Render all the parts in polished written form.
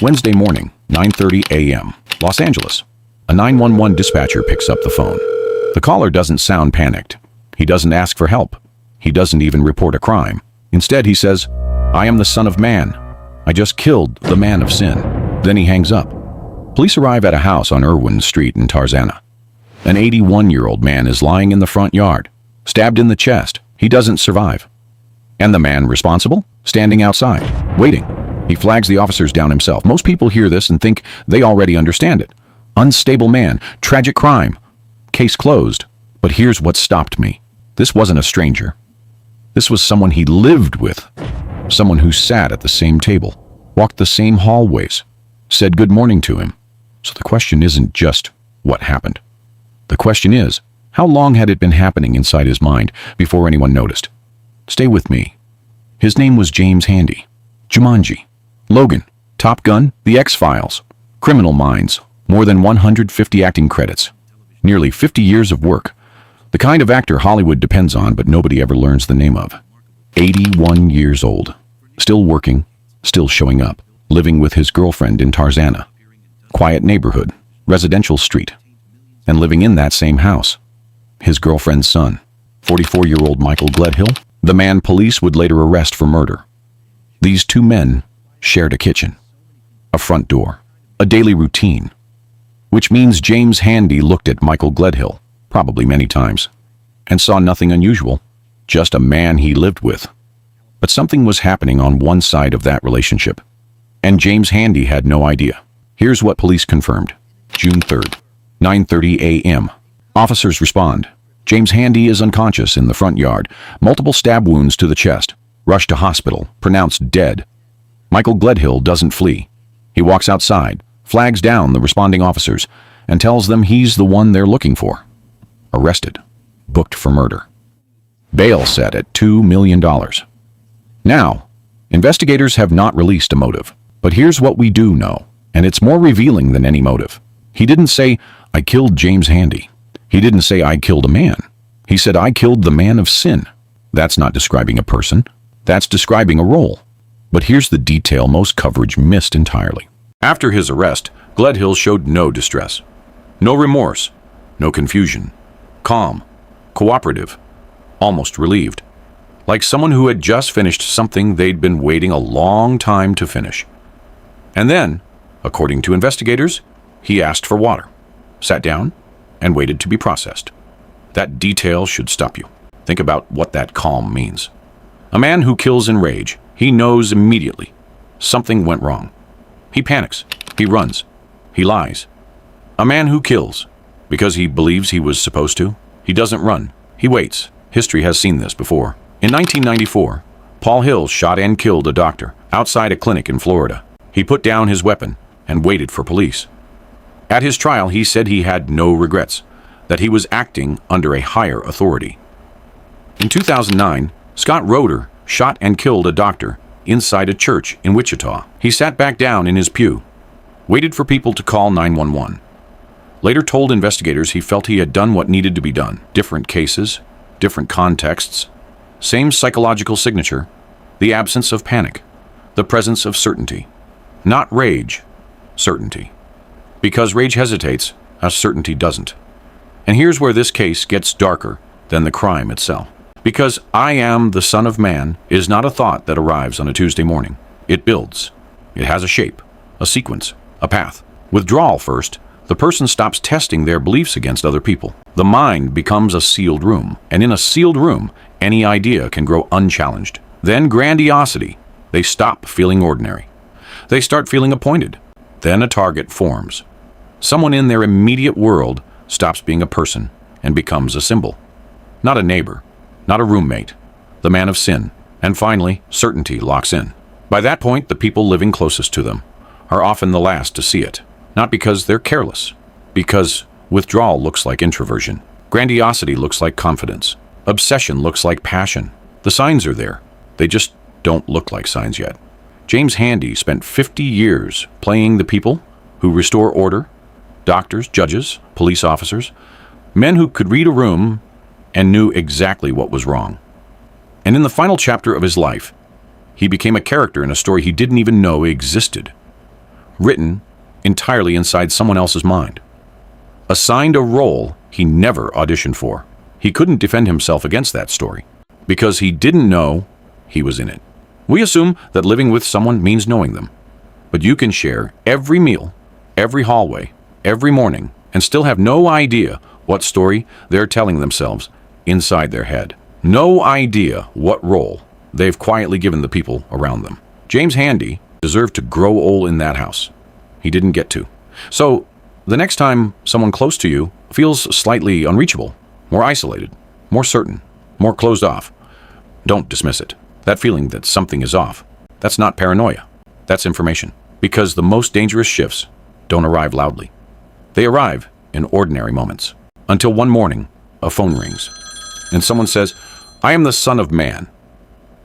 Wednesday morning, 9:30 a.m., Los Angeles. A 911 dispatcher picks up the phone. The caller doesn't sound panicked. He doesn't ask for help. He doesn't even report a crime. Instead, he says, "I am the Son of Man. I just killed the man of sin." Then he hangs up. Police arrive at a house on Irwin Street in Tarzana. An 81-year-old man is lying in the front yard, stabbed in the chest. He doesn't survive. And the man responsible? Standing outside, waiting. He flags the officers down himself. Most people hear this and think they already understand it. Unstable man, tragic crime, case closed. But here's what stopped me. This wasn't a stranger. This was someone he lived with. Someone who sat at the same table, walked the same hallways, said good morning to him. So the question isn't just what happened. The question is, how long had it been happening inside his mind before anyone noticed? Stay with me. His name was James Handy. Jumanji, Logan, Top Gun, The X-Files, Criminal Minds, more than 150 acting credits, nearly 50 years of work. The kind of actor Hollywood depends on, but nobody ever learns the name of. 81 years old, still working, still showing up, living with his girlfriend in Tarzana. Quiet neighborhood, residential street, and living in that same house. His girlfriend's son, 44-year-old Michael Gledhill, the man police would later arrest for murder. These two men shared a kitchen, a front door, a daily routine, which means James Handy looked at Michael Gledhill, probably many times, and saw nothing unusual, just a man he lived with. But something was happening on one side of that relationship, and James Handy had no idea. Here's what police confirmed. June 3rd, 9:30 a.m. Officers respond. James Handy is unconscious in the front yard, multiple stab wounds to the chest, rushed to hospital, pronounced dead. Michael Gledhill doesn't flee. He walks outside, flags down the responding officers, and tells them he's the one they're looking for. Arrested, booked for murder. Bail set at $2 million. Now, investigators have not released a motive, but here's what we do know, and it's more revealing than any motive. He didn't say, "I killed James Handy." He didn't say, "I killed a man." He said, "I killed the man of sin." That's not describing a person. That's describing a role. But here's the detail most coverage missed entirely. After his arrest, Gledhill showed no distress, no remorse, no confusion. Calm, cooperative, almost relieved. Like someone who had just finished something they'd been waiting a long time to finish. And then, according to investigators, he asked for water, sat down, and waited to be processed. That detail should stop you. Think about what that calm means. A man who kills in rage, he knows immediately something went wrong. He panics, he runs, he lies. A man who kills because he believes he was supposed to, he doesn't run, he waits. History has seen this before. In 1994, Paul Hill shot and killed a doctor outside a clinic in Florida. He put down his weapon and waited for police. At his trial, he said he had no regrets, that he was acting under a higher authority. In 2009, Scott Roeder shot and killed a doctor inside a church in Wichita. He sat back down in his pew, waited for people to call 911. Later told investigators he felt he had done what needed to be done. Different cases, different contexts, same psychological signature, the absence of panic, the presence of certainty. Not rage, certainty. Because rage hesitates, as certainty doesn't. And here's where this case gets darker than the crime itself. Because "I am the Son of Man" is not a thought that arrives on a Tuesday morning. It builds. It has a shape, a sequence, a path. Withdrawal first, the person stops testing their beliefs against other people. The mind becomes a sealed room, and in a sealed room, any idea can grow unchallenged. Then grandiosity. They stop feeling ordinary. They start feeling appointed. Then a target forms. Someone in their immediate world stops being a person and becomes a symbol. Not a neighbor, not a roommate, the man of sin. And finally, certainty locks in. By that point, the people living closest to them are often the last to see it. Not because they're careless, because withdrawal looks like introversion. Grandiosity looks like confidence. Obsession looks like passion. The signs are there. They just don't look like signs yet. James Handy spent 50 years playing the people who restore order, doctors, judges, police officers, men who could read a room and knew exactly what was wrong. And in the final chapter of his life, he became a character in a story he didn't even know existed. written entirely inside someone else's mind. Assigned a role he never auditioned for. He couldn't defend himself against that story because he didn't know he was in it. We assume that living with someone means knowing them, but you can share every meal, every hallway, every morning, and still have no idea what story they're telling themselves inside their head. No idea what role they've quietly given the people around them. James Handy deserved to grow old in that house. He didn't get to. So, the next time someone close to you feels slightly unreachable, more isolated, more certain, more closed off, don't dismiss it. That feeling that something is off, that's not paranoia. That's information. Because the most dangerous shifts don't arrive loudly. They arrive in ordinary moments. Until one morning, a phone rings, and someone says, "I am the Son of Man.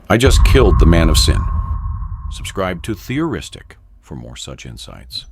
I just killed the man of sin." Subscribe to Theoristic for more such insights.